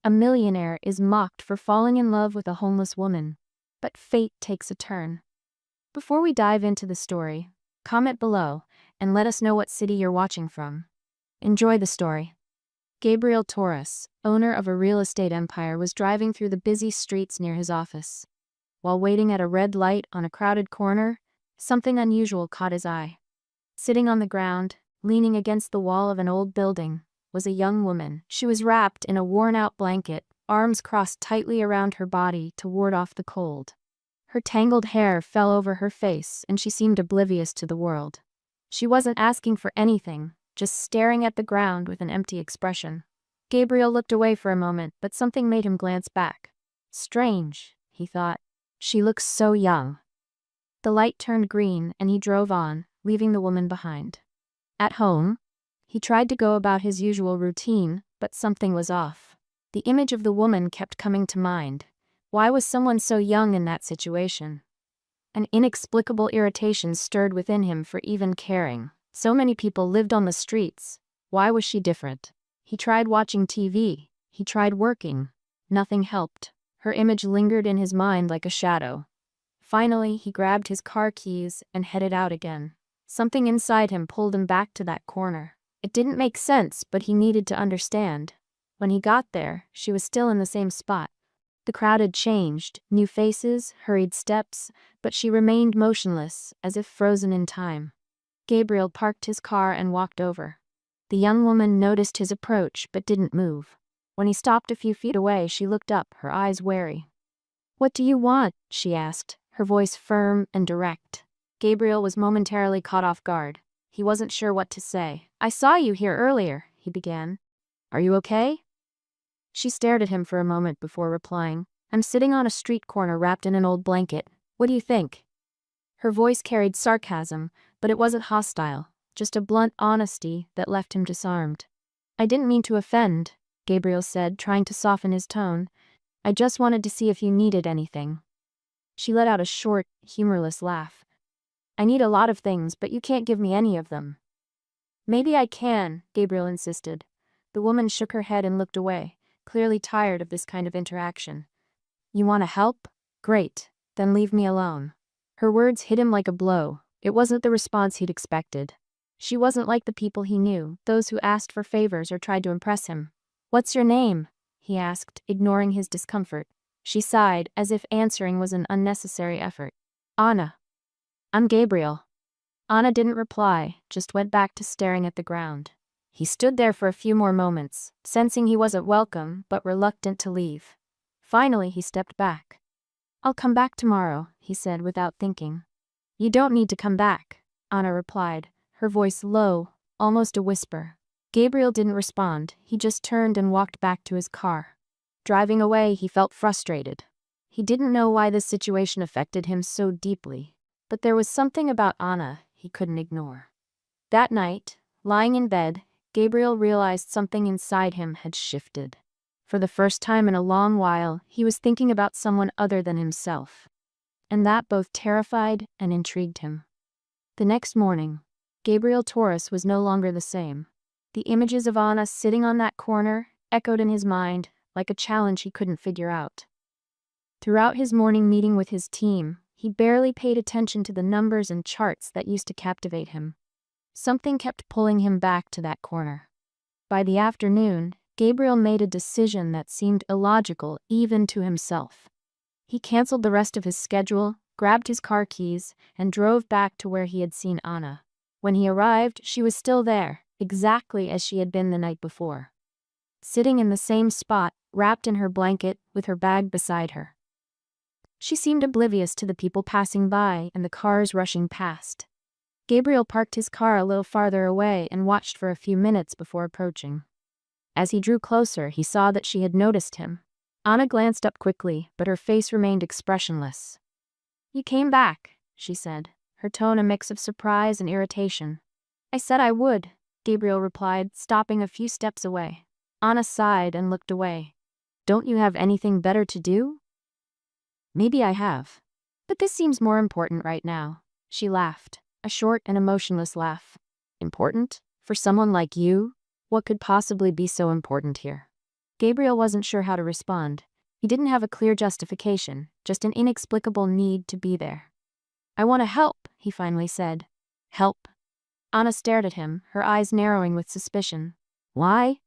A millionaire is mocked for falling in love with a homeless woman, but fate takes a turn. Before we dive into the story, comment below and let us know what city you're watching from. Enjoy the story. Gabriel Torres, owner of a real estate empire, was driving through the busy streets near his office. While waiting at a red light on a crowded corner, something unusual caught his eye. Sitting on the ground, leaning against the wall of an old building, was a young woman. She was wrapped in a worn-out blanket, arms crossed tightly around her body to ward off the cold. Her tangled hair fell over her face and she seemed oblivious to the world. She wasn't asking for anything, just staring at the ground with an empty expression. Gabriel looked away for a moment, but something made him glance back. Strange, he thought. She looks so young. The light turned green and he drove on, leaving the woman behind. At home, he tried to go about his usual routine, but something was off. The image of the woman kept coming to mind. Why was someone so young in that situation? An inexplicable irritation stirred within him for even caring. So many people lived on the streets. Why was she different? He tried watching TV. He tried working. Nothing helped. Her image lingered in his mind like a shadow. Finally, he grabbed his car keys and headed out again. Something inside him pulled him back to that corner. It didn't make sense, but he needed to understand. When he got there, she was still in the same spot. The crowd had changed, new faces, hurried steps, but she remained motionless, as if frozen in time. Gabriel parked his car and walked over. The young woman noticed his approach but didn't move. When he stopped a few feet away, she looked up, her eyes wary. "What do you want?" she asked, her voice firm and direct. Gabriel was momentarily caught off guard. He wasn't sure what to say. "I saw you here earlier," he began. "Are you okay?" She stared at him for a moment before replying. "I'm sitting on a street corner wrapped in an old blanket. What do you think?" Her voice carried sarcasm, but it wasn't hostile, just a blunt honesty that left him disarmed. "I didn't mean to offend," Gabriel said, trying to soften his tone. "I just wanted to see if you needed anything." She let out a short, humorless laugh. "I need a lot of things, but you can't give me any of them." "Maybe I can," Gabriel insisted. The woman shook her head and looked away, clearly tired of this kind of interaction. "You want to help? Great, then leave me alone." Her words hit him like a blow. It wasn't the response he'd expected. She wasn't like the people he knew, those who asked for favors or tried to impress him. "What's your name?" he asked, ignoring his discomfort. She sighed, as if answering was an unnecessary effort. "Anna." "I'm Gabriel." Anna didn't reply, just went back to staring at the ground. He stood there for a few more moments, sensing he wasn't welcome, but reluctant to leave. Finally, he stepped back. "I'll come back tomorrow," he said without thinking. "You don't need to come back," Anna replied, her voice low, almost a whisper. Gabriel didn't respond, he just turned and walked back to his car. Driving away, he felt frustrated. He didn't know why this situation affected him so deeply, but there was something about Anna he couldn't ignore. That night, lying in bed, Gabriel realized something inside him had shifted. For the first time in a long while, he was thinking about someone other than himself. And that both terrified and intrigued him. The next morning, Gabriel Torres was no longer the same. The images of Anna sitting on that corner echoed in his mind like a challenge he couldn't figure out. Throughout his morning meeting with his team, he barely paid attention to the numbers and charts that used to captivate him. Something kept pulling him back to that corner. By the afternoon, Gabriel made a decision that seemed illogical even to himself. He canceled the rest of his schedule, grabbed his car keys, and drove back to where he had seen Anna. When he arrived, she was still there, exactly as she had been the night before. Sitting in the same spot, wrapped in her blanket, with her bag beside her. She seemed oblivious to the people passing by and the cars rushing past. Gabriel parked his car a little farther away and watched for a few minutes before approaching. As he drew closer, he saw that she had noticed him. Anna glanced up quickly, but her face remained expressionless. "You came back," she said, her tone a mix of surprise and irritation. "I said I would," Gabriel replied, stopping a few steps away. Anna sighed and looked away. "Don't you have anything better to do?" "Maybe I have. But this seems more important right now." She laughed, a short and emotionless laugh. "Important? For someone like you? What could possibly be so important here?" Gabriel wasn't sure how to respond. He didn't have a clear justification, just an inexplicable need to be there. "I want to help," he finally said. "Help?" Anna stared at him, her eyes narrowing with suspicion. "Why?"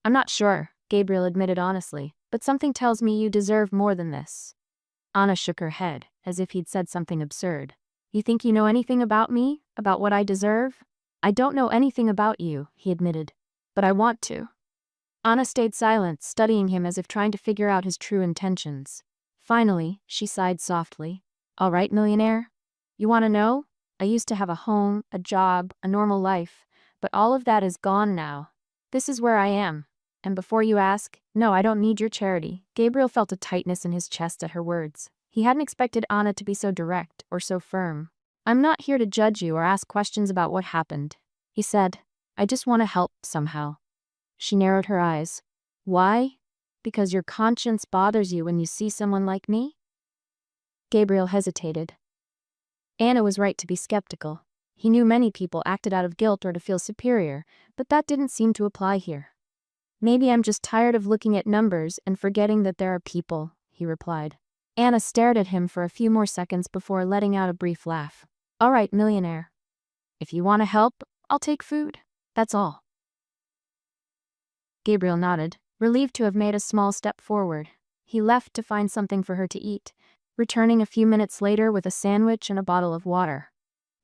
"I'm not sure," Gabriel admitted honestly, "but something tells me you deserve more than this." Anna shook her head, as if he'd said something absurd. "You think you know anything about me? About what I deserve?" "I don't know anything about you," he admitted. "But I want to." Anna stayed silent, studying him as if trying to figure out his true intentions. Finally, she sighed softly. "All right, millionaire? You want to know? I used to have a home, a job, a normal life, but all of that is gone now. This is where I am. And before you ask, no, I don't need your charity." Gabriel felt a tightness in his chest at her words. He hadn't expected Anna to be so direct or so firm. "I'm not here to judge you or ask questions about what happened," he said. "I just want to help somehow." She narrowed her eyes. "Why? Because your conscience bothers you when you see someone like me?" Gabriel hesitated. Anna was right to be skeptical. He knew many people acted out of guilt or to feel superior, but that didn't seem to apply here. "Maybe I'm just tired of looking at numbers and forgetting that there are people," he replied. Anna stared at him for a few more seconds before letting out a brief laugh. "All right, millionaire. If you want to help, I'll take food. That's all." Gabriel nodded, relieved to have made a small step forward. He left to find something for her to eat, returning a few minutes later with a sandwich and a bottle of water.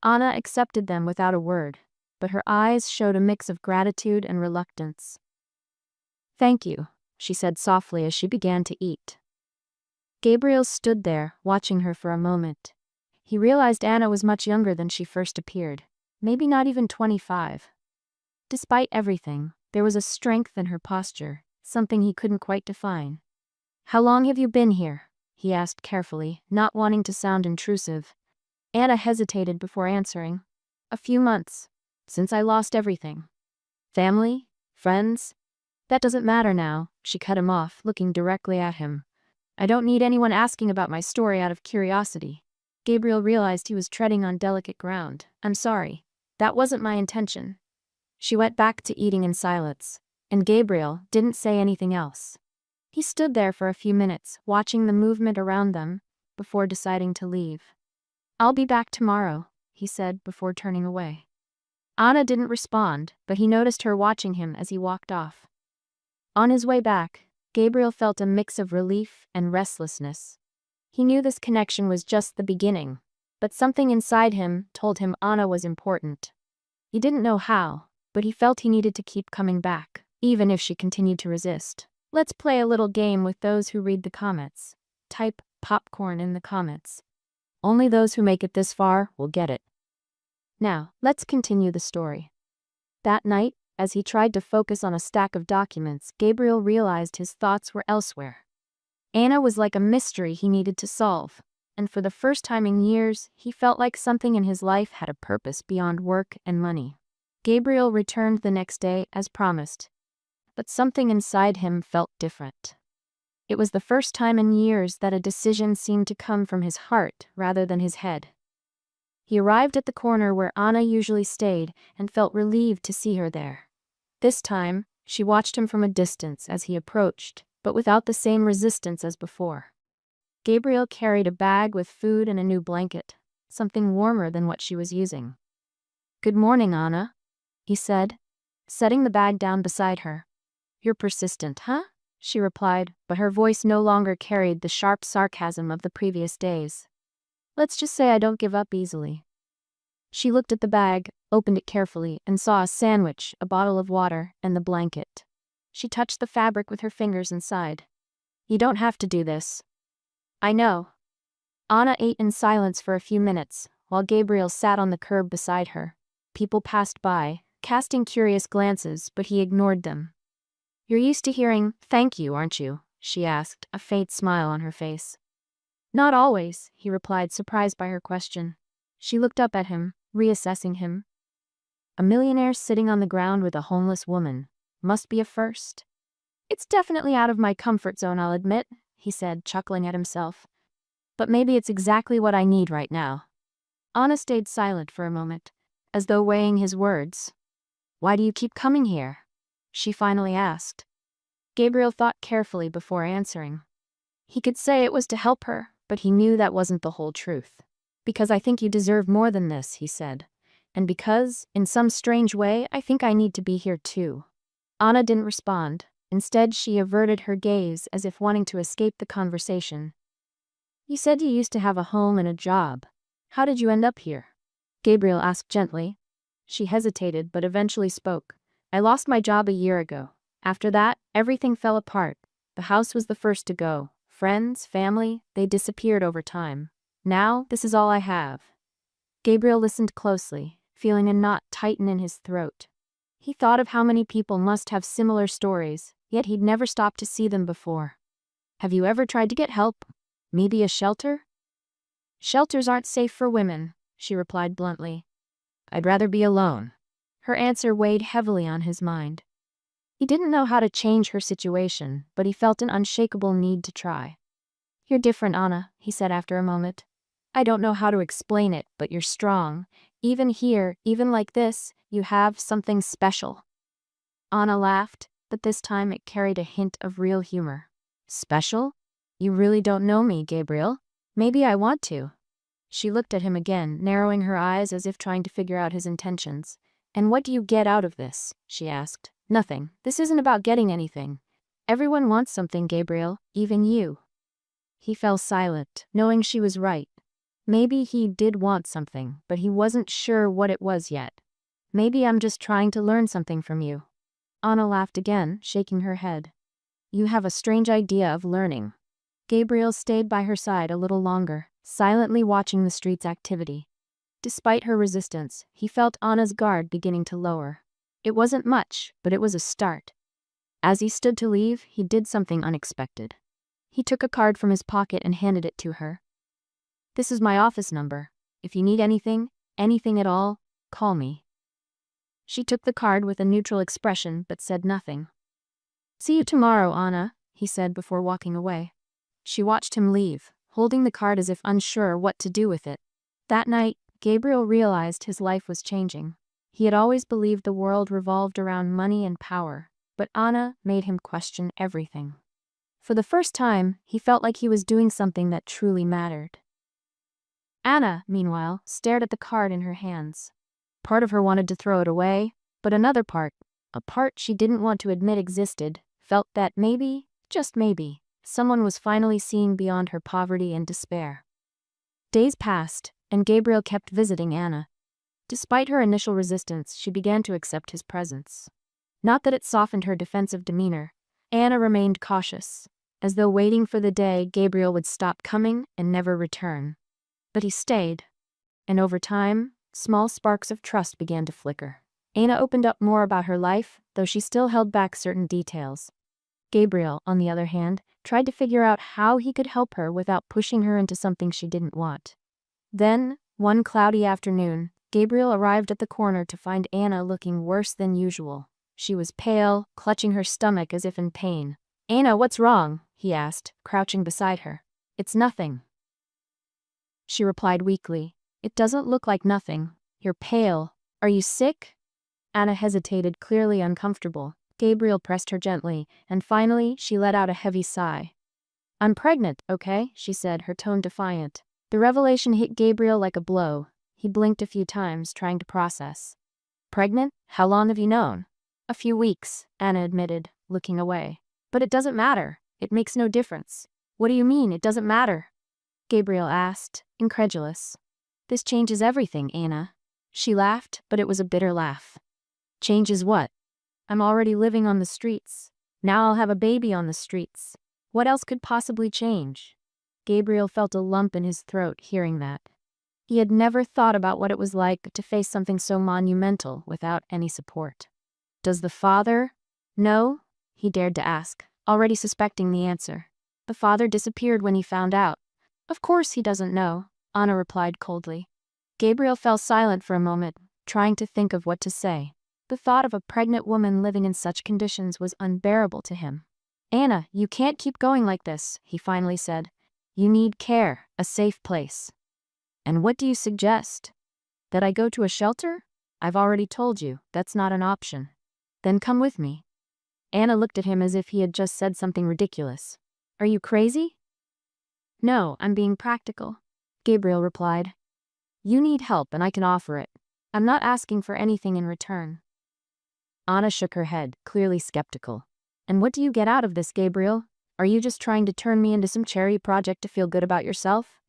Anna accepted them without a word, but her eyes showed a mix of gratitude and reluctance. "Thank you," she said softly as she began to eat. Gabriel stood there, watching her for a moment. He realized Anna was much younger than she first appeared, maybe not even 25. Despite everything, there was a strength in her posture, something he couldn't quite define. "How long have you been here?" he asked carefully, not wanting to sound intrusive. Anna hesitated before answering. "A few months. Since I lost everything." "Family? Friends?" "That doesn't matter now," she cut him off, looking directly at him. "I don't need anyone asking about my story out of curiosity." Gabriel realized he was treading on delicate ground. "I'm sorry. That wasn't my intention." She went back to eating in silence, and Gabriel didn't say anything else. He stood there for a few minutes, watching the movement around them, before deciding to leave. "I'll be back tomorrow," he said before turning away. Anna didn't respond, but he noticed her watching him as he walked off. On his way back, Gabriel felt a mix of relief and restlessness. He knew this connection was just the beginning, but something inside him told him Anna was important. He didn't know how, but he felt he needed to keep coming back, even if she continued to resist. Let's play a little game with those who read the comments. Type popcorn in the comments. Only those who make it this far will get it. Now, let's continue the story. That night, as he tried to focus on a stack of documents, Gabriel realized his thoughts were elsewhere. Anna was like a mystery he needed to solve, and for the first time in years, he felt like something in his life had a purpose beyond work and money. Gabriel returned the next day as promised, but something inside him felt different. It was the first time in years that a decision seemed to come from his heart rather than his head. He arrived at the corner where Anna usually stayed and felt relieved to see her there. This time, she watched him from a distance as he approached, but without the same resistance as before. Gabriel carried a bag with food and a new blanket, something warmer than what she was using. "Good morning, Anna," he said, setting the bag down beside her. "You're persistent, huh?" she replied, but her voice no longer carried the sharp sarcasm of the previous days. "Let's just say I don't give up easily." She looked at the bag, opened it carefully, and saw a sandwich, a bottle of water, and the blanket. She touched the fabric with her fingers and sighed. "You don't have to do this." "I know." Anna ate in silence for a few minutes, while Gabriel sat on the curb beside her. People passed by, casting curious glances, but he ignored them. "You're used to hearing, 'Thank you,' aren't you?" she asked, a faint smile on her face. "Not always," he replied, surprised by her question. She looked up at him, reassessing him. A millionaire sitting on the ground with a homeless woman. Must be a first. "It's definitely out of my comfort zone, I'll admit," he said, chuckling at himself. "But maybe it's exactly what I need right now." Anna stayed silent for a moment, as though weighing his words. "Why do you keep coming here?" she finally asked. Gabriel thought carefully before answering. He could say it was to help her, but he knew that wasn't the whole truth. Because I think you deserve more than this, he said. And because, in some strange way, I think I need to be here too. Anna didn't respond. Instead, she averted her gaze as if wanting to escape the conversation. You said you used to have a home and a job. How did you end up here? Gabriel asked gently. She hesitated but eventually spoke. I lost my job a year ago. After that, everything fell apart. The house was the first to go. Friends, family, they disappeared over time. Now, this is all I have. Gabriel listened closely, feeling a knot tighten in his throat. He thought of how many people must have similar stories, yet he'd never stopped to see them before. Have you ever tried to get help? Maybe a shelter? Shelters aren't safe for women, she replied bluntly. I'd rather be alone. Her answer weighed heavily on his mind. He didn't know how to change her situation, but he felt an unshakable need to try. You're different, Anna, he said after a moment. I don't know how to explain it, but you're strong. Even here, even like this, you have something special. Anna laughed, but this time it carried a hint of real humor. Special? You really don't know me, Gabriel. Maybe I want to. She looked at him again, narrowing her eyes as if trying to figure out his intentions. And what do you get out of this? She asked. Nothing. This isn't about getting anything. Everyone wants something, Gabriel, even you. He fell silent, knowing she was right. Maybe he did want something, but he wasn't sure what it was yet. Maybe I'm just trying to learn something from you. Anna laughed again, shaking her head. You have a strange idea of learning. Gabriel stayed by her side a little longer, silently watching the street's activity. Despite her resistance, he felt Anna's guard beginning to lower. It wasn't much, but it was a start. As he stood to leave, he did something unexpected. He took a card from his pocket and handed it to her. This is my office number. If you need anything at all, call me. She took the card with a neutral expression but said nothing. See you tomorrow, Anna, he said before walking away. She watched him leave, holding the card as if unsure what to do with it. That night, Gabriel realized his life was changing. He had always believed the world revolved around money and power, but Anna made him question everything. For the first time, he felt like he was doing something that truly mattered. Anna, meanwhile, stared at the card in her hands. Part of her wanted to throw it away, but another part, a part she didn't want to admit existed, felt that maybe, just maybe, someone was finally seeing beyond her poverty and despair. Days passed, and Gabriel kept visiting Anna. Despite her initial resistance, she began to accept his presence. Not that it softened her defensive demeanor. Anna remained cautious, as though waiting for the day Gabriel would stop coming and never return. But he stayed, and over time, small sparks of trust began to flicker. Anna opened up more about her life, though she still held back certain details. Gabriel, on the other hand, tried to figure out how he could help her without pushing her into something she didn't want. Then, one cloudy afternoon, Gabriel arrived at the corner to find Anna looking worse than usual. She was pale, clutching her stomach as if in pain. Anna, what's wrong? He asked, crouching beside her. It's nothing. She replied weakly. It doesn't look like nothing. You're pale. Are you sick? Anna hesitated, clearly uncomfortable. Gabriel pressed her gently, and finally she let out a heavy sigh. I'm pregnant, okay? She said, her tone defiant. The revelation hit Gabriel like a blow. He blinked a few times, trying to process. Pregnant? How long have you known? A few weeks, Anna admitted, looking away. But it doesn't matter. It makes no difference. What do you mean, it doesn't matter? Gabriel asked, incredulous. This changes everything, Anna. She laughed, but it was a bitter laugh. Changes what? I'm already living on the streets. Now I'll have a baby on the streets. What else could possibly change? Gabriel felt a lump in his throat hearing that. He had never thought about what it was like to face something so monumental without any support. Does the father know? He dared to ask, already suspecting the answer. The father disappeared when he found out. Of course he doesn't know, Anna replied coldly. Gabriel fell silent for a moment, trying to think of what to say. The thought of a pregnant woman living in such conditions was unbearable to him. Anna, you can't keep going like this, he finally said. You need care, a safe place. And what do you suggest? That I go to a shelter? I've already told you, that's not an option. Then come with me. Anna looked at him as if he had just said something ridiculous. Are you crazy? No, I'm being practical, Gabriel replied. You need help and I can offer it. I'm not asking for anything in return. Anna shook her head, clearly skeptical. And what do you get out of this, Gabriel? Are you just trying to turn me into some charity project to feel good about yourself?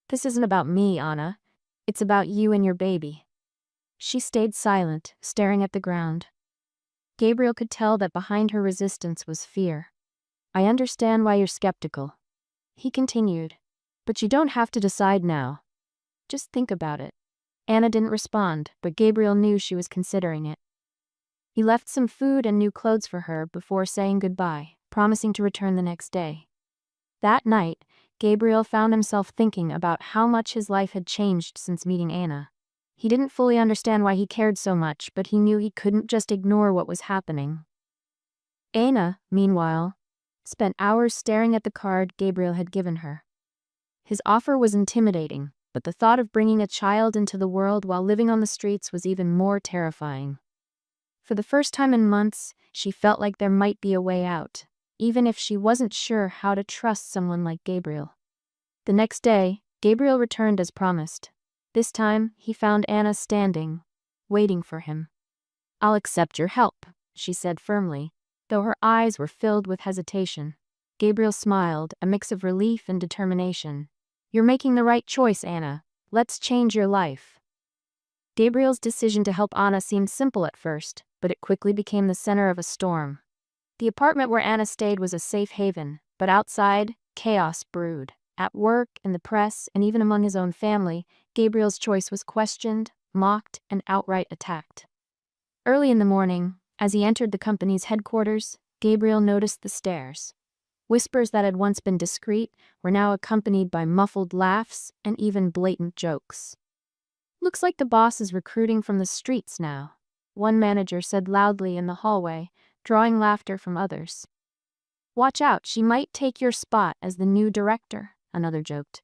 This isn't about me, Anna. It's about you and your baby. She stayed silent, staring at the ground. Gabriel could tell that behind her resistance was fear. I understand why you're skeptical, he continued. But you don't have to decide now. Just think about it. Anna didn't respond, but Gabriel knew she was considering it. He left some food and new clothes for her before saying goodbye, promising to return the next day. That night, Gabriel found himself thinking about how much his life had changed since meeting Anna. He didn't fully understand why he cared so much, but he knew he couldn't just ignore what was happening. Anna, meanwhile, spent hours staring at the card Gabriel had given her. His offer was intimidating, but the thought of bringing a child into the world while living on the streets was even more terrifying. For the first time in months, she felt like there might be a way out, even if she wasn't sure how to trust someone like Gabriel. The next day, Gabriel returned as promised. This time, he found Anna standing, waiting for him. I'll accept your help, she said firmly, though her eyes were filled with hesitation. Gabriel smiled, a mix of relief and determination. You're making the right choice, Anna. Let's change your life. Gabriel's decision to help Anna seemed simple at first, but it quickly became the center of a storm. The apartment where Anna stayed was a safe haven, but outside, chaos brewed. At work, in the press, and even among his own family, Gabriel's choice was questioned, mocked, and outright attacked. Early in the morning, as he entered the company's headquarters, Gabriel noticed the stares. Whispers that had once been discreet were now accompanied by muffled laughs and even blatant jokes. Looks like the boss is recruiting from the streets now, one manager said loudly in the hallway, drawing laughter from others. Watch out, she might take your spot as the new director, another joked.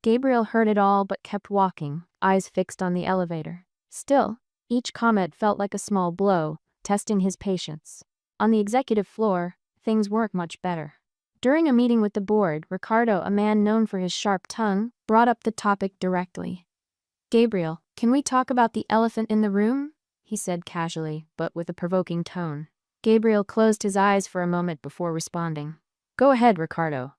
Gabriel heard it all but kept walking, eyes fixed on the elevator. Still, each comment felt like a small blow, testing his patience. On the executive floor, things weren't much better. During a meeting with the board, Ricardo, a man known for his sharp tongue, brought up the topic directly. Gabriel, can we talk about the elephant in the room? He said casually, but with a provoking tone. Gabriel closed his eyes for a moment before responding. Go ahead, Ricardo.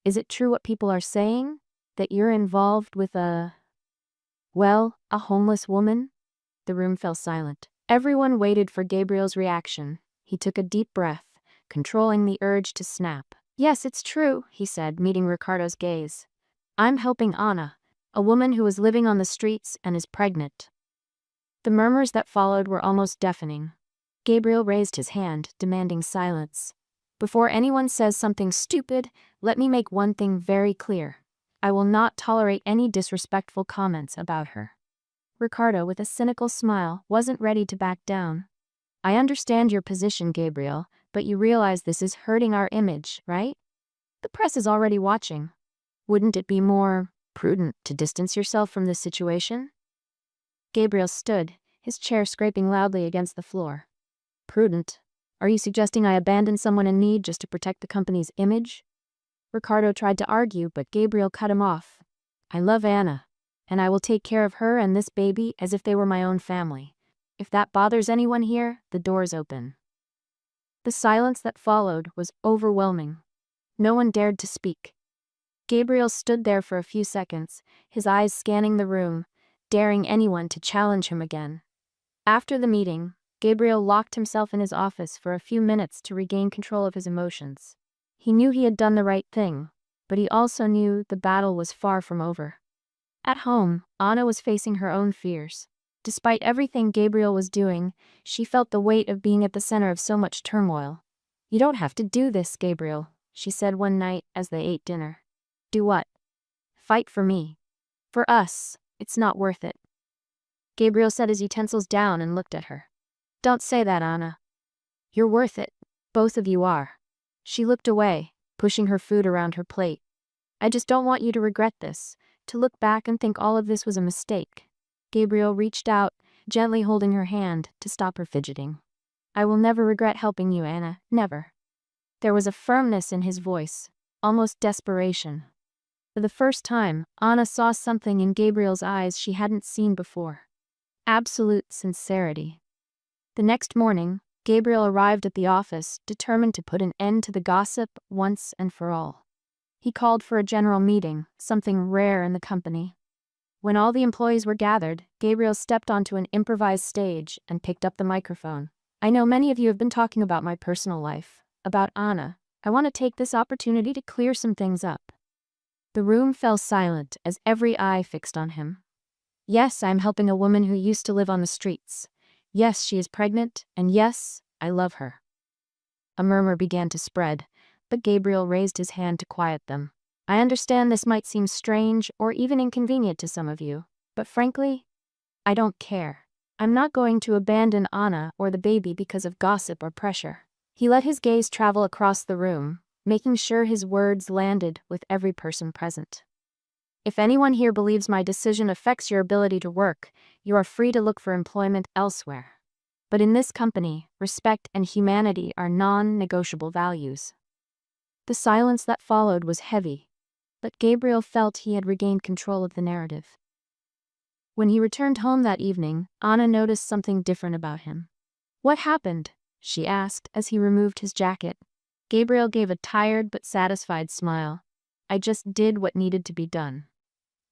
Is it true what people are saying? That you're involved with a homeless woman? The room fell silent. Everyone waited for Gabriel's reaction. He took a deep breath, controlling the urge to snap. Yes, it's true, he said, meeting Ricardo's gaze. I'm helping Anna, a woman who is living on the streets and is pregnant. The murmurs that followed were almost deafening. Gabriel raised his hand, demanding silence. Before anyone says something stupid, let me make one thing very clear. I will not tolerate any disrespectful comments about her. Ricardo, with a cynical smile, wasn't ready to back down. I understand your position, Gabriel, but you realize this is hurting our image, right? The press is already watching. Wouldn't it be more prudent to distance yourself from this situation? Gabriel stood, his chair scraping loudly against the floor. Prudent? Are you suggesting I abandon someone in need just to protect the company's image? Ricardo tried to argue, but Gabriel cut him off. I love Anna, and I will take care of her and this baby as if they were my own family. If that bothers anyone here, the door's open. The silence that followed was overwhelming. No one dared to speak. Gabriel stood there for a few seconds, his eyes scanning the room, daring anyone to challenge him again. After the meeting, Gabriel locked himself in his office for a few minutes to regain control of his emotions. He knew he had done the right thing, but he also knew the battle was far from over. At home, Anna was facing her own fears. Despite everything Gabriel was doing, she felt the weight of being at the center of so much turmoil. You don't have to do this, Gabriel, she said one night as they ate dinner. Do what? Fight for me. For us, it's not worth it. Gabriel set his utensils down and looked at her. Don't say that, Anna. You're worth it. Both of you are. She looked away, pushing her food around her plate. I just don't want you to regret this, to look back and think all of this was a mistake. Gabriel reached out, gently holding her hand to stop her fidgeting. I will never regret helping you, Anna, never. There was a firmness in his voice, almost desperation. For the first time, Anna saw something in Gabriel's eyes she hadn't seen before. Absolute sincerity. The next morning, Gabriel arrived at the office, determined to put an end to the gossip once and for all. He called for a general meeting, something rare in the company. When all the employees were gathered, Gabriel stepped onto an improvised stage and picked up the microphone. I know many of you have been talking about my personal life, about Anna. I want to take this opportunity to clear some things up. The room fell silent as every eye fixed on him. Yes, I am helping a woman who used to live on the streets. Yes, she is pregnant, and yes, I love her. A murmur began to spread, but Gabriel raised his hand to quiet them. I understand this might seem strange or even inconvenient to some of you, but frankly, I don't care. I'm not going to abandon Anna or the baby because of gossip or pressure. He let his gaze travel across the room, making sure his words landed with every person present. If anyone here believes my decision affects your ability to work, you are free to look for employment elsewhere. But in this company, respect and humanity are non-negotiable values. The silence that followed was heavy, but Gabriel felt he had regained control of the narrative. When he returned home that evening, Anna noticed something different about him. What happened? She asked as he removed his jacket. Gabriel gave a tired but satisfied smile. I just did what needed to be done.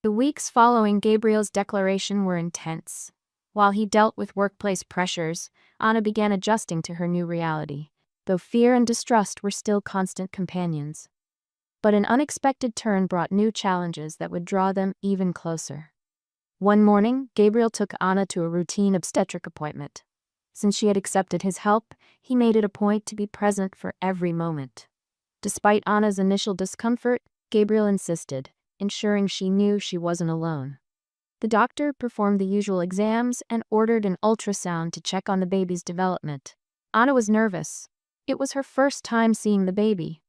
The weeks following Gabriel's declaration were intense. While he dealt with workplace pressures, Anna began adjusting to her new reality, though fear and distrust were still constant companions. But an unexpected turn brought new challenges that would draw them even closer. One morning, Gabriel took Anna to a routine obstetric appointment. Since she had accepted his help, he made it a point to be present for every moment. Despite Anna's initial discomfort, Gabriel insisted, ensuring she knew she wasn't alone. The doctor performed the usual exams and ordered an ultrasound to check on the baby's development. Anna was nervous. It was her first time seeing the baby.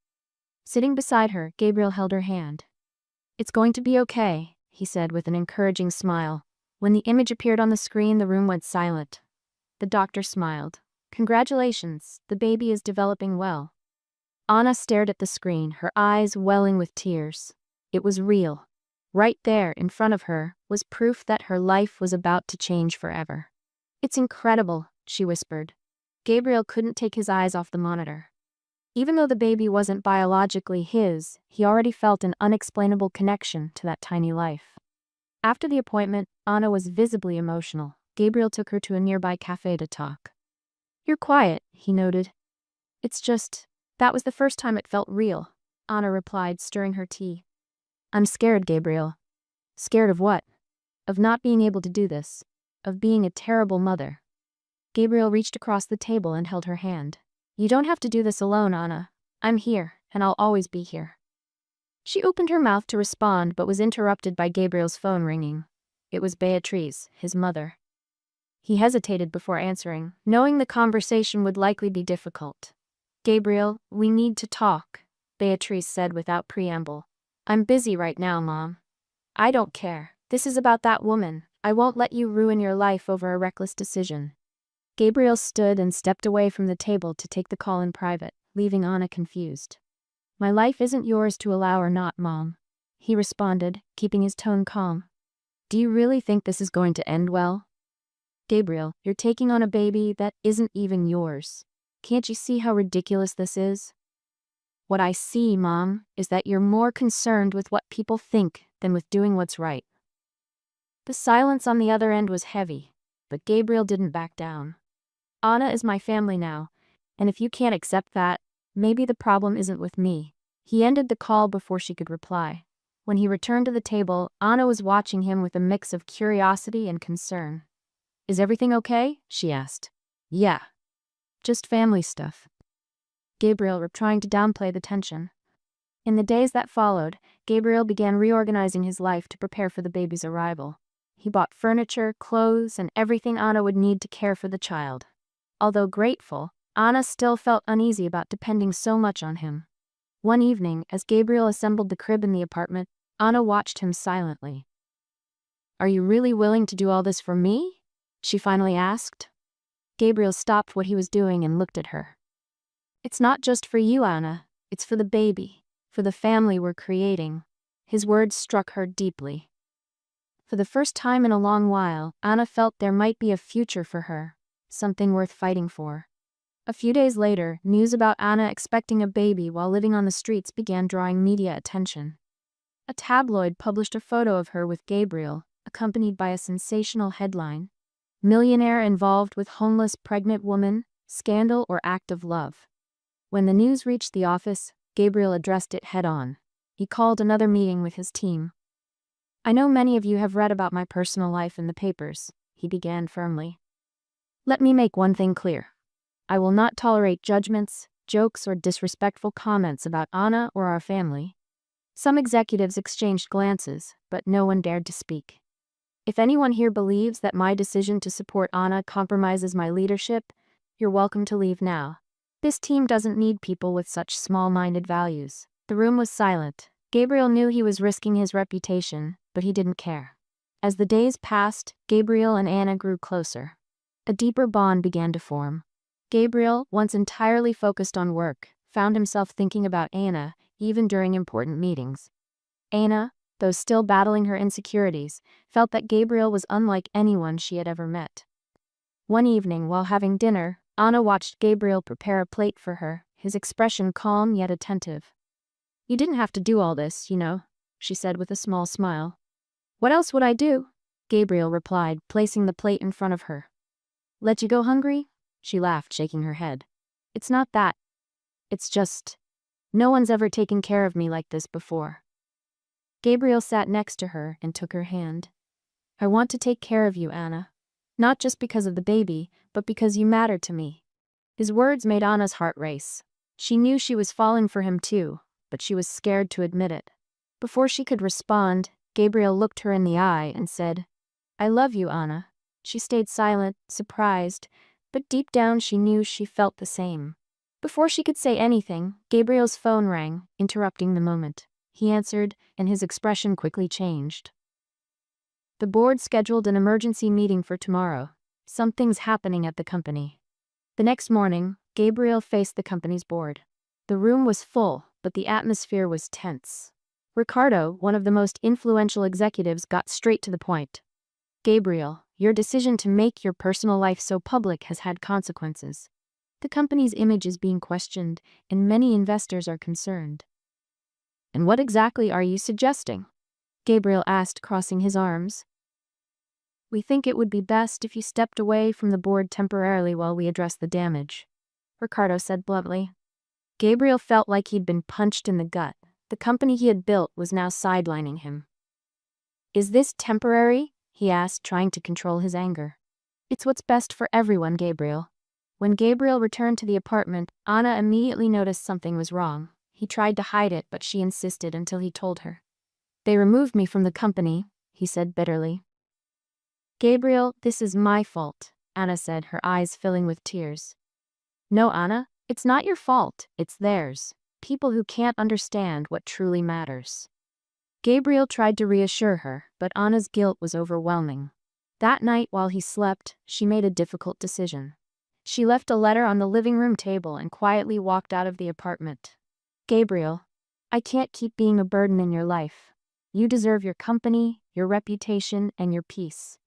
Sitting beside her, Gabriel held her hand. It's going to be okay, he said with an encouraging smile. When the image appeared on the screen, the room went silent. The doctor smiled. Congratulations, the baby is developing well. Anna stared at the screen, her eyes welling with tears. It was real. Right there, in front of her, was proof that her life was about to change forever. It's incredible, she whispered. Gabriel couldn't take his eyes off the monitor. Even though the baby wasn't biologically his, he already felt an unexplainable connection to that tiny life. After the appointment, Anna was visibly emotional. Gabriel took her to a nearby cafe to talk. You're quiet, he noted. It's just, that was the first time it felt real, Anna replied, stirring her tea. I'm scared, Gabriel. Scared of what? Of not being able to do this. Of being a terrible mother. Gabriel reached across the table and held her hand. You don't have to do this alone, Anna. I'm here, and I'll always be here. She opened her mouth to respond but was interrupted by Gabriel's phone ringing. It was Beatrice, his mother. He hesitated before answering, knowing the conversation would likely be difficult. Gabriel, we need to talk, Beatrice said without preamble. I'm busy right now, Mom. I don't care. This is about that woman. I won't let you ruin your life over a reckless decision. Gabriel stood and stepped away from the table to take the call in private, leaving Anna confused. My life isn't yours to allow or not, Mom, he responded, keeping his tone calm. Do you really think this is going to end well? Gabriel, you're taking on a baby that isn't even yours. Can't you see how ridiculous this is? What I see, Mom, is that you're more concerned with what people think than with doing what's right. The silence on the other end was heavy, but Gabriel didn't back down. Anna is my family now, and if you can't accept that, maybe the problem isn't with me. He ended the call before she could reply. When he returned to the table, Anna was watching him with a mix of curiosity and concern. Is everything okay? She asked. Yeah. Just family stuff. Gabriel were trying to downplay the tension. In the days that followed, Gabriel began reorganizing his life to prepare for the baby's arrival. He bought furniture, clothes, and everything Anna would need to care for the child. Although grateful, Anna still felt uneasy about depending so much on him. One evening, as Gabriel assembled the crib in the apartment, Anna watched him silently. Are you really willing to do all this for me? She finally asked. Gabriel stopped what he was doing and looked at her. It's not just for you, Anna. It's for the baby, for the family we're creating. His words struck her deeply. For the first time in a long while, Anna felt there might be a future for her, something worth fighting for. A few days later, news about Anna expecting a baby while living on the streets began drawing media attention. A tabloid published a photo of her with Gabriel, accompanied by a sensational headline: "Millionaire involved with homeless pregnant woman, scandal or act of love." When the news reached the office, Gabriel addressed it head-on. He called another meeting with his team. "I know many of you have read about my personal life in the papers," he began firmly. "Let me make one thing clear. I will not tolerate judgments, jokes, or disrespectful comments about Anna or our family." Some executives exchanged glances, but no one dared to speak. "If anyone here believes that my decision to support Anna compromises my leadership, you're welcome to leave now. This team doesn't need people with such small-minded values." The room was silent. Gabriel knew he was risking his reputation, but he didn't care. As the days passed, Gabriel and Anna grew closer. A deeper bond began to form. Gabriel, once entirely focused on work, found himself thinking about Anna, even during important meetings. Anna, though still battling her insecurities, felt that Gabriel was unlike anyone she had ever met. One evening, while having dinner, Anna watched Gabriel prepare a plate for her, his expression calm yet attentive. "You didn't have to do all this, you know," she said with a small smile. "What else would I do?" Gabriel replied, placing the plate in front of her. "Let you go hungry?" She laughed, shaking her head. "It's not that. It's just, no one's ever taken care of me like this before." Gabriel sat next to her and took her hand. "I want to take care of you, Anna. Not just because of the baby, but because you matter to me." His words made Anna's heart race. She knew she was falling for him too, but she was scared to admit it. Before she could respond, Gabriel looked her in the eye and said, "I love you, Anna." She stayed silent, surprised, but deep down she knew she felt the same. Before she could say anything, Gabriel's phone rang, interrupting the moment. He answered, and his expression quickly changed. The board scheduled an emergency meeting for tomorrow. Something's happening at the company. The next morning, Gabriel faced the company's board. The room was full, but the atmosphere was tense. Ricardo, one of the most influential executives, got straight to the point. "Gabriel, your decision to make your personal life so public has had consequences. The company's image is being questioned, and many investors are concerned." "And what exactly are you suggesting?" Gabriel asked, crossing his arms. "We think it would be best if you stepped away from the board temporarily while we address the damage," Ricardo said bluntly. Gabriel felt like he'd been punched in the gut. The company he had built was now sidelining him. "Is this temporary?" he asked, trying to control his anger. "It's what's best for everyone, Gabriel." When Gabriel returned to the apartment, Anna immediately noticed something was wrong. He tried to hide it, but she insisted until he told her. "They removed me from the company," he said bitterly. "Gabriel, this is my fault," Anna said, her eyes filling with tears. "No, Anna, it's not your fault, it's theirs. People who can't understand what truly matters." Gabriel tried to reassure her, but Anna's guilt was overwhelming. That night, while he slept, she made a difficult decision. She left a letter on the living room table and quietly walked out of the apartment. "Gabriel, I can't keep being a burden in your life. You deserve your company, your reputation, and your peace.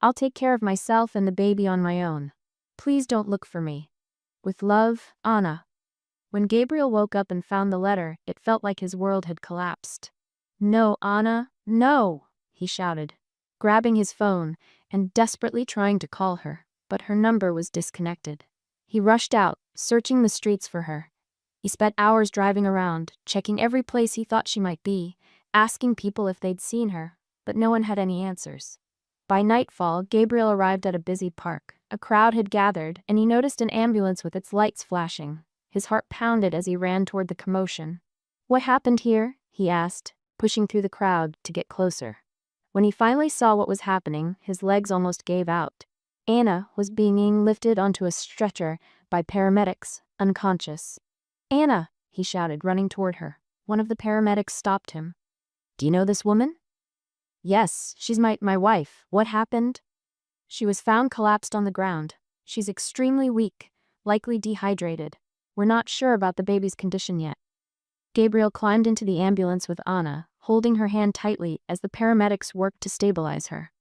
I'll take care of myself and the baby on my own. Please don't look for me. With love, Anna." When Gabriel woke up and found the letter, it felt like his world had collapsed. "No, Anna, no!" he shouted, grabbing his phone and desperately trying to call her, but her number was disconnected. He rushed out, searching the streets for her. He spent hours driving around, checking every place he thought she might be, asking people if they'd seen her, but no one had any answers. By nightfall, Gabriel arrived at a busy park. A crowd had gathered, and he noticed an ambulance with its lights flashing. His heart pounded as he ran toward the commotion. "What happened here?" he asked, pushing through the crowd to get closer. When he finally saw what was happening, his legs almost gave out. Anna was being lifted onto a stretcher by paramedics, unconscious. "Anna!" he shouted, running toward her. One of the paramedics stopped him. "Do you know this woman?" "Yes, she's my wife. What happened?" "She was found collapsed on the ground. She's extremely weak, likely dehydrated. We're not sure about the baby's condition yet. Gabriel climbed into the ambulance with Anna, holding her hand tightly as the paramedics worked to stabilize her.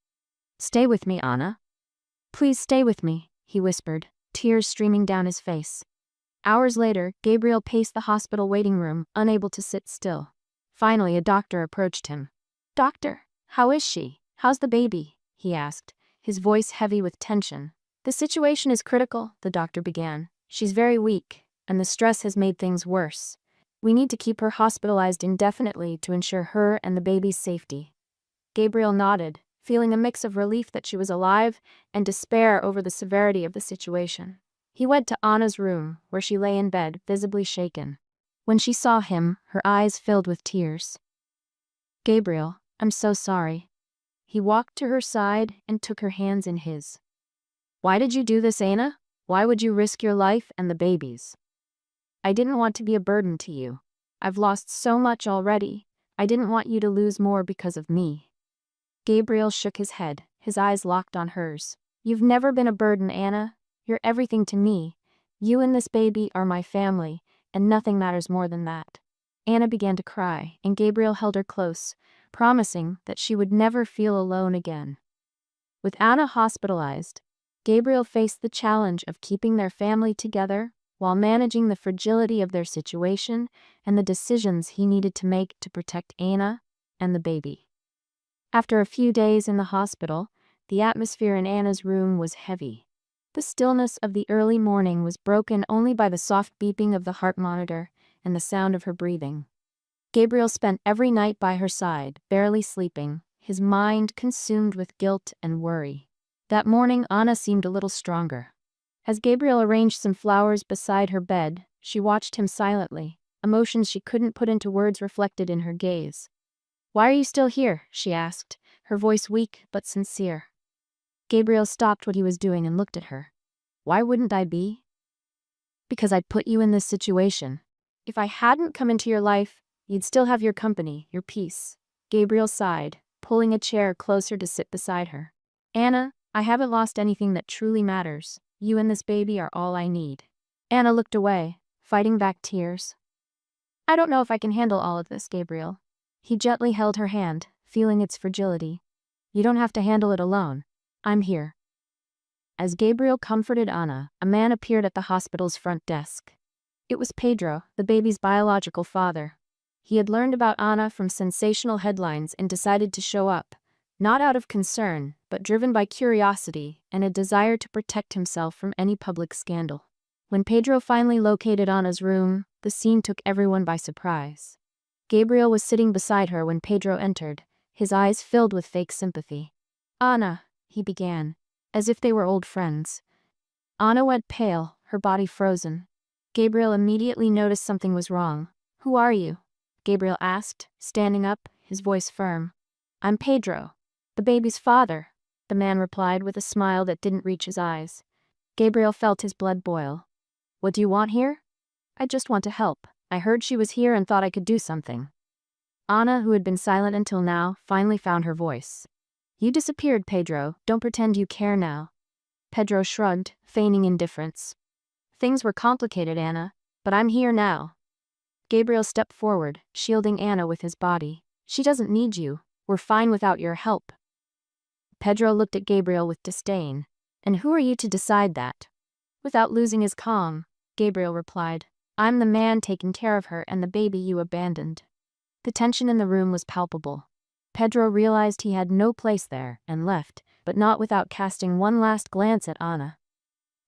"Stay with me, Anna. Please stay with me," he whispered, tears streaming down his face. Hours later, Gabriel paced the hospital waiting room, unable to sit still. Finally, a doctor approached him. "Doctor, how is she? How's the baby?" he asked, his voice heavy with tension. "The situation is critical," the doctor began. "She's very weak, and the stress has made things worse. We need to keep her hospitalized indefinitely to ensure her and the baby's safety." Gabriel nodded, feeling a mix of relief that she was alive and despair over the severity of the situation. He went to Anna's room, where she lay in bed, visibly shaken. When she saw him, her eyes filled with tears. "Gabriel, I'm so sorry." He walked to her side and took her hands in his. "Why did you do this, Anna? Why would you risk your life and the baby's?" "I didn't want to be a burden to you. I've lost so much already. I didn't want you to lose more because of me." Gabriel shook his head, his eyes locked on hers. "You've never been a burden, Anna. You're everything to me. You and this baby are my family, and nothing matters more than that." Anna began to cry, and Gabriel held her close, promising that she would never feel alone again. With Anna hospitalized, Gabriel faced the challenge of keeping their family together while managing the fragility of their situation and the decisions he needed to make to protect Anna and the baby. After a few days in the hospital, the atmosphere in Anna's room was heavy. The stillness of the early morning was broken only by the soft beeping of the heart monitor and the sound of her breathing. Gabriel spent every night by her side, barely sleeping, his mind consumed with guilt and worry. That morning, Anna seemed a little stronger. As Gabriel arranged some flowers beside her bed, she watched him silently, emotions she couldn't put into words reflected in her gaze. "Why are you still here?" she asked, her voice weak but sincere. Gabriel stopped what he was doing and looked at her. "Why wouldn't I be?" "Because I'd put you in this situation. If I hadn't come into your life, you'd still have your company, your peace." Gabriel sighed, pulling a chair closer to sit beside her. "Anna, I haven't lost anything that truly matters. You and this baby are all I need." Anna looked away, fighting back tears. "I don't know if I can handle all of this, Gabriel." He gently held her hand, feeling its fragility. "You don't have to handle it alone. I'm here." As Gabriel comforted Anna, a man appeared at the hospital's front desk. It was Pedro, the baby's biological father. He had learned about Anna from sensational headlines and decided to show up, not out of concern, but driven by curiosity and a desire to protect himself from any public scandal. When Pedro finally located Anna's room, the scene took everyone by surprise. Gabriel was sitting beside her when Pedro entered, his eyes filled with fake sympathy. "Anna," he began, as if they were old friends. Anna went pale, her body frozen. Gabriel immediately noticed something was wrong. "Who are you?" Gabriel asked, standing up, his voice firm. "I'm Pedro, the baby's father," the man replied with a smile that didn't reach his eyes. Gabriel felt his blood boil. "What do you want here?" "I just want to help. I heard she was here and thought I could do something." Anna, who had been silent until now, finally found her voice. "You disappeared, Pedro. Don't pretend you care now." Pedro shrugged, feigning indifference. "Things were complicated, Anna, but I'm here now." Gabriel stepped forward, shielding Anna with his body. "She doesn't need you. We're fine without your help." Pedro looked at Gabriel with disdain. "And who are you to decide that?" Without losing his calm, Gabriel replied, "I'm the man taking care of her and the baby you abandoned." The tension in the room was palpable. Pedro realized he had no place there and left, but not without casting one last glance at Anna.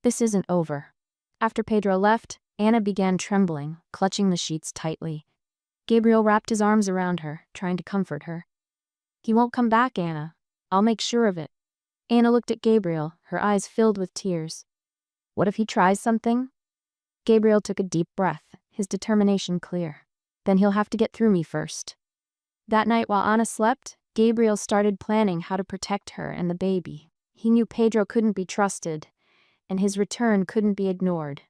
"This isn't over." After Pedro left, Anna began trembling, clutching the sheets tightly. Gabriel wrapped his arms around her, trying to comfort her. "He won't come back, Anna. I'll make sure of it." Anna looked at Gabriel, her eyes filled with tears. "What if he tries something?" Gabriel took a deep breath, his determination clear. "Then he'll have to get through me first." That night while Anna slept, Gabriel started planning how to protect her and the baby. He knew Pedro couldn't be trusted, and his return couldn't be ignored.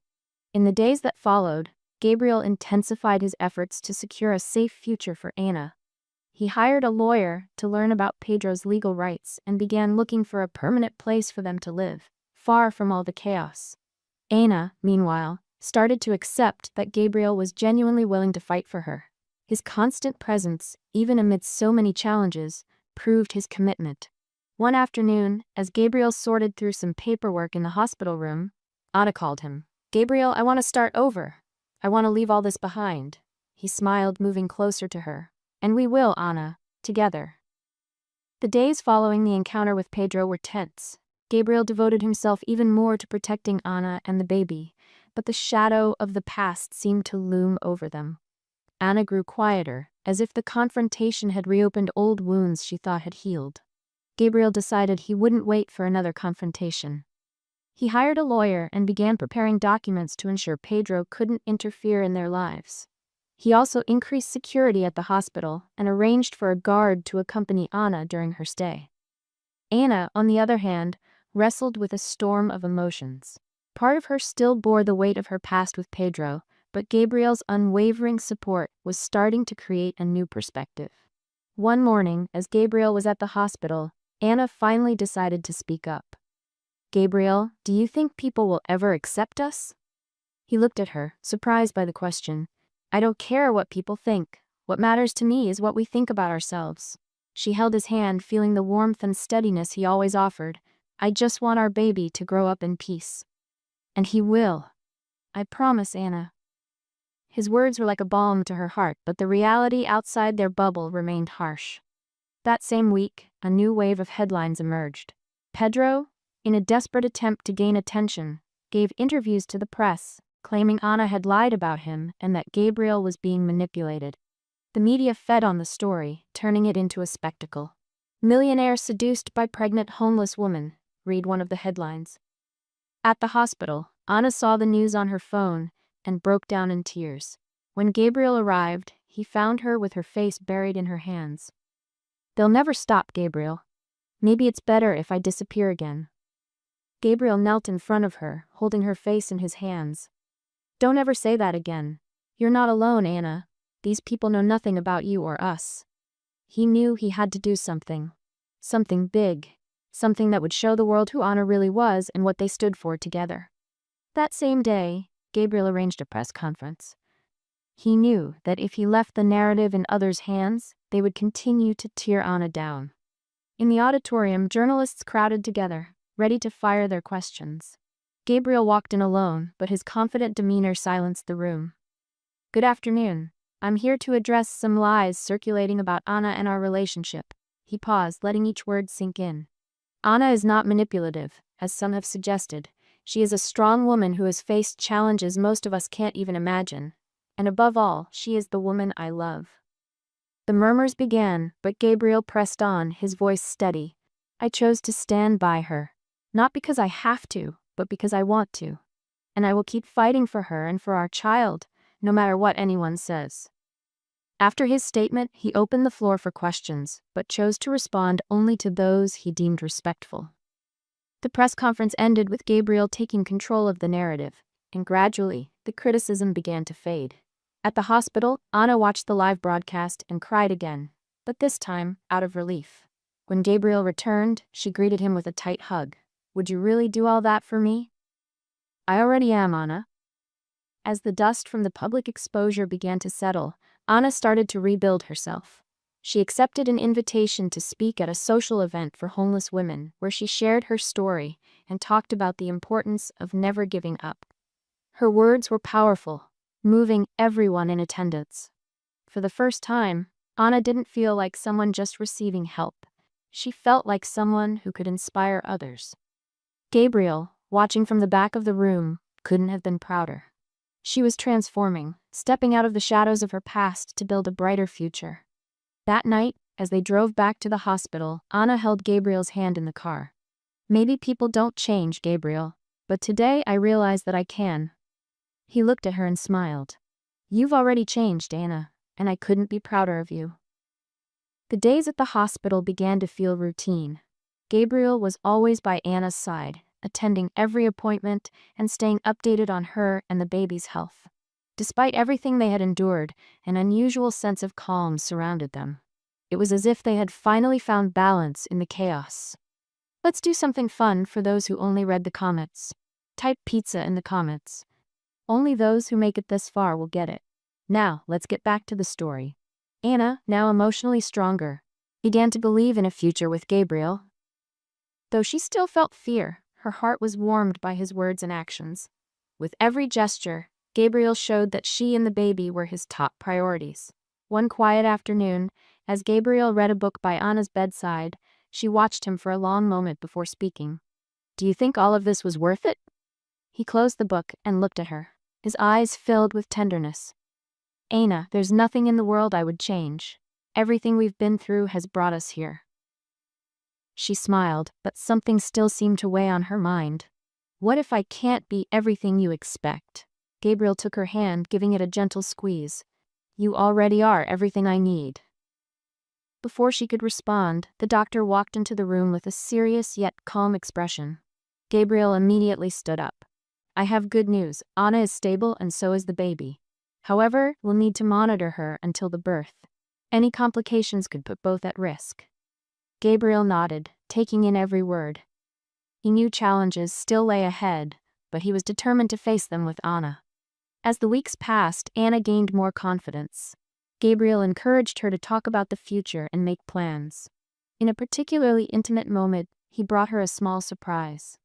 In the days that followed, Gabriel intensified his efforts to secure a safe future for Anna. He hired a lawyer to learn about Pedro's legal rights and began looking for a permanent place for them to live. far from all the chaos. Anna, meanwhile, started to accept that Gabriel was genuinely willing to fight for her. His constant presence, even amidst so many challenges, proved his commitment. One afternoon, as Gabriel sorted through some paperwork in the hospital room, Anna called him. "Gabriel, I want to start over. I want to leave all this behind." He smiled, moving closer to her. "And we will, Anna, together." The days following the encounter with Pedro were tense. Gabriel devoted himself even more to protecting Anna and the baby, but the shadow of the past seemed to loom over them. Anna grew quieter, as if the confrontation had reopened old wounds she thought had healed. Gabriel decided he wouldn't wait for another confrontation. He hired a lawyer and began preparing documents to ensure Pedro couldn't interfere in their lives. He also increased security at the hospital and arranged for a guard to accompany Anna during her stay. Anna, on the other hand, wrestled with a storm of emotions. Part of her still bore the weight of her past with Pedro, but Gabriel's unwavering support was starting to create a new perspective. One morning, as Gabriel was at the hospital, Anna finally decided to speak up. "Gabriel, do you think people will ever accept us?" He looked at her, surprised by the question. "I don't care what people think. What matters to me is what we think about ourselves." She held his hand, feeling the warmth and steadiness he always offered. "I just want our baby to grow up in peace." "And he will. I promise, Anna." His words were like a balm to her heart, but the reality outside their bubble remained harsh. That same week, a new wave of headlines emerged. Pedro, in a desperate attempt to gain attention, gave interviews to the press, claiming Anna had lied about him and that Gabriel was being manipulated. The media fed on the story, turning it into a spectacle. "Millionaire seduced by pregnant homeless woman," read one of the headlines. At the hospital, Anna saw the news on her phone and broke down in tears. When Gabriel arrived, he found her with her face buried in her hands. "They'll never stop, Gabriel. Maybe it's better if I disappear again." Gabriel knelt in front of her, holding her face in his hands. "Don't ever say that again. You're not alone, Anna. These people know nothing about you or us." He knew he had to do something. Something big. Something that would show the world who Anna really was and what they stood for together. That same day, Gabriel arranged a press conference. He knew that if he left the narrative in others' hands, they would continue to tear Anna down. In the auditorium, journalists crowded together, ready to fire their questions. Gabriel walked in alone, but his confident demeanor silenced the room. "Good afternoon. I'm here to address some lies circulating about Anna and our relationship." He paused, letting each word sink in. "Anna is not manipulative, as some have suggested. She is a strong woman who has faced challenges most of us can't even imagine. And above all, she is the woman I love." The murmurs began, but Gabriel pressed on, his voice steady. "I chose to stand by her. Not because I have to, but because I want to. And I will keep fighting for her and for our child, no matter what anyone says." After his statement, he opened the floor for questions, but chose to respond only to those he deemed respectful. The press conference ended with Gabriel taking control of the narrative, and gradually, the criticism began to fade. At the hospital, Anna watched the live broadcast and cried again, but this time, out of relief. When Gabriel returned, she greeted him with a tight hug. "Would you really do all that for me?" "I already am, Anna." As the dust from the public exposure began to settle, Anna started to rebuild herself. She accepted an invitation to speak at a social event for homeless women, where she shared her story and talked about the importance of never giving up. Her words were powerful, moving everyone in attendance. For the first time, Anna didn't feel like someone just receiving help. She felt like someone who could inspire others. Gabriel, watching from the back of the room, couldn't have been prouder. She was transforming, stepping out of the shadows of her past to build a brighter future. That night, as they drove back to the hospital, Anna held Gabriel's hand in the car. "Maybe people don't change, Gabriel, but today I realize that I can." He looked at her and smiled. "You've already changed, Anna, and I couldn't be prouder of you." The days at the hospital began to feel routine. Gabriel was always by Anna's side, attending every appointment and staying updated on her and the baby's health. Despite everything they had endured, an unusual sense of calm surrounded them. It was as if they had finally found balance in the chaos. Let's do something fun for those who only read the comments. Type pizza in the comments. Only those who make it this far will get it. Now, let's get back to the story. Anna, now emotionally stronger, began to believe in a future with Gabriel. Though she still felt fear, her heart was warmed by his words and actions. With every gesture, Gabriel showed that she and the baby were his top priorities. One quiet afternoon, as Gabriel read a book by Anna's bedside, she watched him for a long moment before speaking. "Do you think all of this was worth it?" He closed the book and looked at her, his eyes filled with tenderness. "Anna, there's nothing in the world I would change. Everything we've been through has brought us here." She smiled, but something still seemed to weigh on her mind. "What if I can't be everything you expect?" Gabriel took her hand, giving it a gentle squeeze. "You already are everything I need." Before she could respond, the doctor walked into the room with a serious yet calm expression. Gabriel immediately stood up. "I have good news. Anna is stable and so is the baby. However, we'll need to monitor her until the birth. Any complications could put both at risk." Gabriel nodded, taking in every word. He knew challenges still lay ahead, but he was determined to face them with Anna. As the weeks passed, Anna gained more confidence. Gabriel encouraged her to talk about the future and make plans. In a particularly intimate moment, he brought her a small surprise.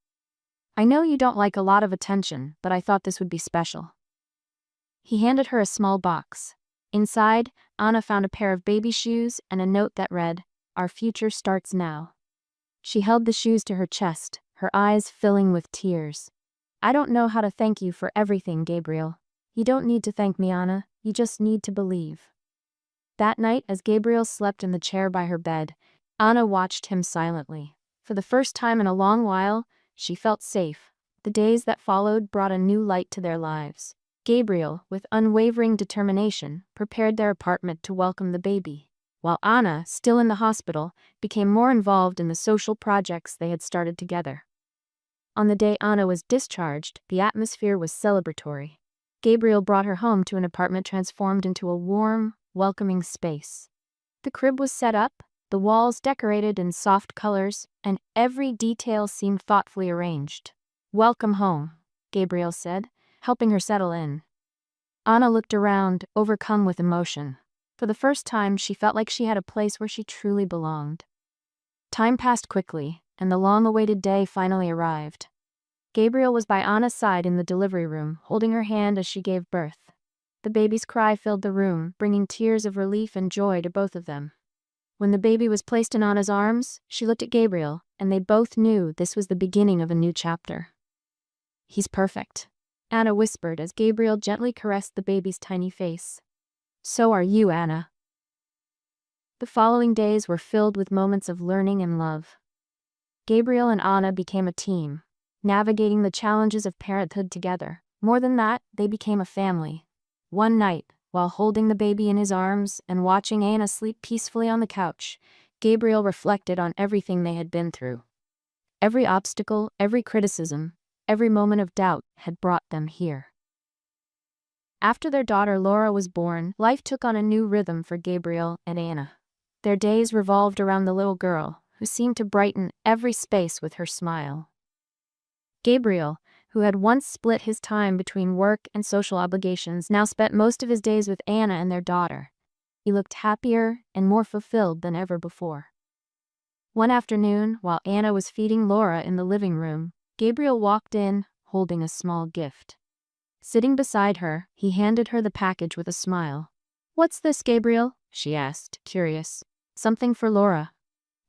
"I know you don't like a lot of attention, but I thought this would be special." He handed her a small box. Inside, Anna found a pair of baby shoes and a note that read, "Our future starts now." She held the shoes to her chest, her eyes filling with tears. "I don't know how to thank you for everything, Gabriel. You don't need to thank me, Anna. You just need to believe." That night, as Gabriel slept in the chair by her bed, Anna watched him silently. For the first time in a long while, she felt safe. The days that followed brought a new light to their lives. Gabriel, with unwavering determination, prepared their apartment to welcome the baby, while Anna, still in the hospital, became more involved in the social projects they had started together. On the day Anna was discharged, the atmosphere was celebratory. Gabriel brought her home to an apartment transformed into a warm, welcoming space. The crib was set up, the walls decorated in soft colors, and every detail seemed thoughtfully arranged. "Welcome home," Gabriel said, helping her settle in. Anna looked around, overcome with emotion. For the first time, she felt like she had a place where she truly belonged. Time passed quickly, and the long-awaited day finally arrived. Gabriel was by Anna's side in the delivery room, holding her hand as she gave birth. The baby's cry filled the room, bringing tears of relief and joy to both of them. When the baby was placed in Anna's arms, she looked at Gabriel, and they both knew this was the beginning of a new chapter. "He's perfect," Anna whispered as Gabriel gently caressed the baby's tiny face. "So are you, Anna." The following days were filled with moments of learning and love. Gabriel and Anna became a team, navigating the challenges of parenthood together. More than that, they became a family. One night, while holding the baby in his arms and watching Anna sleep peacefully on the couch, Gabriel reflected on everything they had been through. Every obstacle, every criticism, every moment of doubt had brought them here. After their daughter Laura was born, life took on a new rhythm for Gabriel and Anna. Their days revolved around the little girl, who seemed to brighten every space with her smile. Gabriel, who had once split his time between work and social obligations, now spent most of his days with Anna and their daughter. He looked happier and more fulfilled than ever before. One afternoon, while Anna was feeding Laura in the living room, Gabriel walked in, holding a small gift. Sitting beside her, he handed her the package with a smile. "What's this, Gabriel?" she asked, curious. "Something for Laura."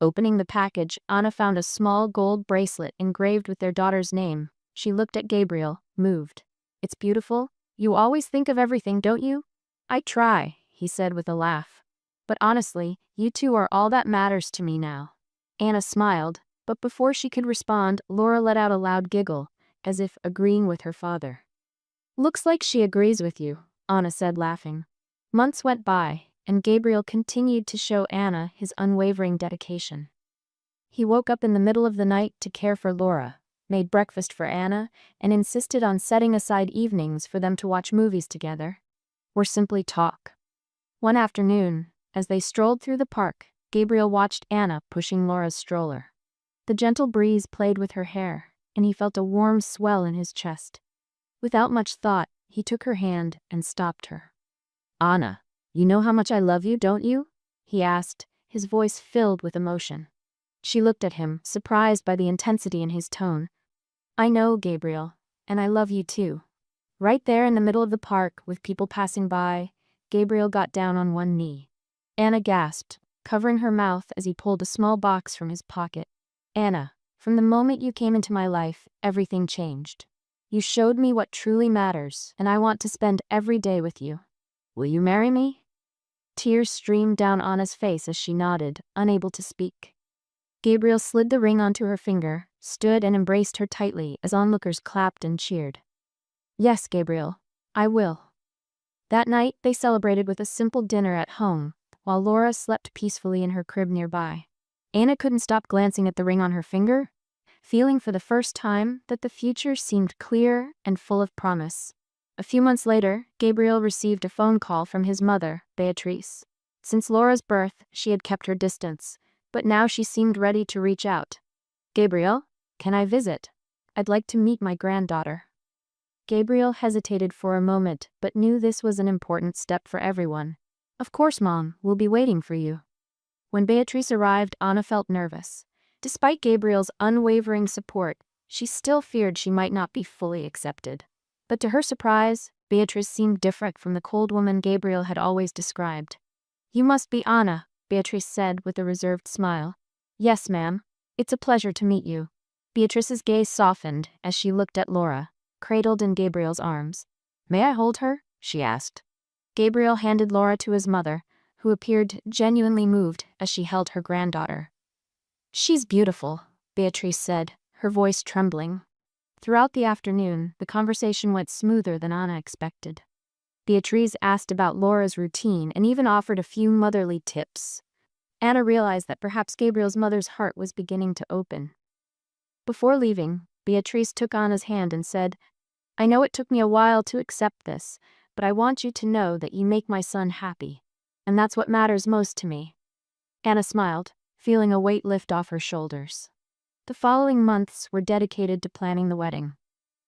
Opening the package, Anna found a small gold bracelet engraved with their daughter's name. She looked at Gabriel, moved. "It's beautiful. You always think of everything, don't you?" "I try," he said with a laugh. "But honestly, you two are all that matters to me now." Anna smiled, but before she could respond, Laura let out a loud giggle, as if agreeing with her father. "Looks like she agrees with you," Anna said, laughing. Months went by, and Gabriel continued to show Anna his unwavering dedication. He woke up in the middle of the night to care for Laura, made breakfast for Anna, and insisted on setting aside evenings for them to watch movies together, or simply talk. One afternoon, as they strolled through the park, Gabriel watched Anna pushing Laura's stroller. The gentle breeze played with her hair, and he felt a warm swell in his chest. Without much thought, he took her hand and stopped her. "Anna, you know how much I love you, don't you?" he asked, his voice filled with emotion. She looked at him, surprised by the intensity in his tone. "I know, Gabriel, and I love you too." Right there in the middle of the park, with people passing by, Gabriel got down on one knee. Anna gasped, covering her mouth as he pulled a small box from his pocket. "Anna, from the moment you came into my life, everything changed. You showed me what truly matters, and I want to spend every day with you. Will you marry me?" Tears streamed down Anna's face as she nodded, unable to speak. Gabriel slid the ring onto her finger, stood and embraced her tightly as onlookers clapped and cheered. "Yes, Gabriel, I will." That night, they celebrated with a simple dinner at home, while Laura slept peacefully in her crib nearby. Anna couldn't stop glancing at the ring on her finger, feeling for the first time that the future seemed clear and full of promise. A few months later, Gabriel received a phone call from his mother, Beatrice. Since Laura's birth, she had kept her distance, but now she seemed ready to reach out. "Gabriel, can I visit? I'd like to meet my granddaughter." Gabriel hesitated for a moment, but knew this was an important step for everyone. "Of course, Mom, we'll be waiting for you." When Beatrice arrived, Anna felt nervous. Despite Gabriel's unwavering support, she still feared she might not be fully accepted. But to her surprise, Beatrice seemed different from the cold woman Gabriel had always described. "You must be Anna," Beatrice said with a reserved smile. "Yes, ma'am. It's a pleasure to meet you." Beatrice's gaze softened as she looked at Laura, cradled in Gabriel's arms. "May I hold her?" she asked. Gabriel handed Laura to his mother, who appeared genuinely moved as she held her granddaughter. "She's beautiful," Beatrice said, her voice trembling. Throughout the afternoon, the conversation went smoother than Anna expected. Beatrice asked about Laura's routine and even offered a few motherly tips. Anna realized that perhaps Gabriel's mother's heart was beginning to open. Before leaving, Beatrice took Anna's hand and said, "I know it took me a while to accept this, but I want you to know that you make my son happy. And that's what matters most to me." Anna smiled, feeling a weight lift off her shoulders. The following months were dedicated to planning the wedding.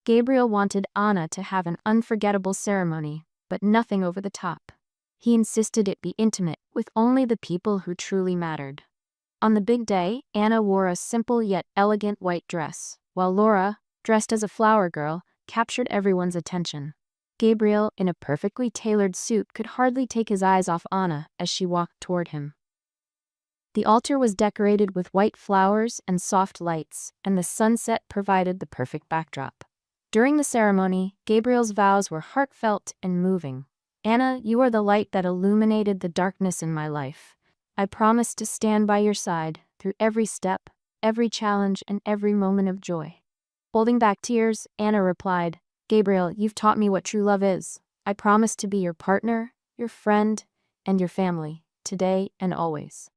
Gabriel wanted Anna to have an unforgettable ceremony, but nothing over the top. He insisted it be intimate, with only the people who truly mattered. On the big day, Anna wore a simple yet elegant white dress, while Laura, dressed as a flower girl, captured everyone's attention. Gabriel, in a perfectly tailored suit, could hardly take his eyes off Anna as she walked toward him. The altar was decorated with white flowers and soft lights, and the sunset provided the perfect backdrop. During the ceremony, Gabriel's vows were heartfelt and moving. "Anna, you are the light that illuminated the darkness in my life. I promise to stand by your side through every step, every challenge, and every moment of joy." Holding back tears, Anna replied, "Gabriel, you've taught me what true love is. I promise to be your partner, your friend, and your family, today and always."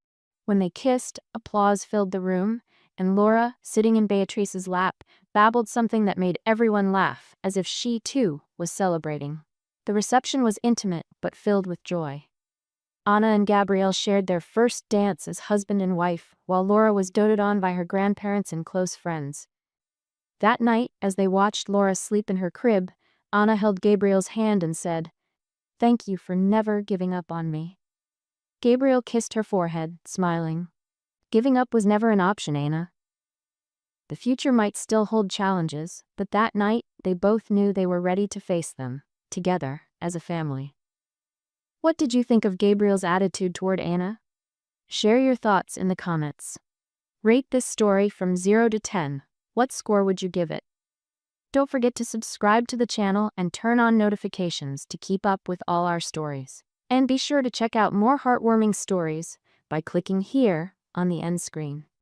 When they kissed, applause filled the room, and Laura, sitting in Beatrice's lap, babbled something that made everyone laugh, as if she, too, was celebrating. The reception was intimate, but filled with joy. Anna and Gabriel shared their first dance as husband and wife, while Laura was doted on by her grandparents and close friends. That night, as they watched Laura sleep in her crib, Anna held Gabriel's hand and said, "Thank you for never giving up on me." Gabriel kissed her forehead, smiling. Giving up was never an option, Anna. The future might still hold challenges, but that night, they both knew they were ready to face them, together, as a family. What did you think of Gabriel's attitude toward Anna? Share your thoughts in the comments. Rate this story from 0 to 10. What score would you give it? Don't forget to subscribe to the channel and turn on notifications to keep up with all our stories. And be sure to check out more heartwarming stories by clicking here on the end screen.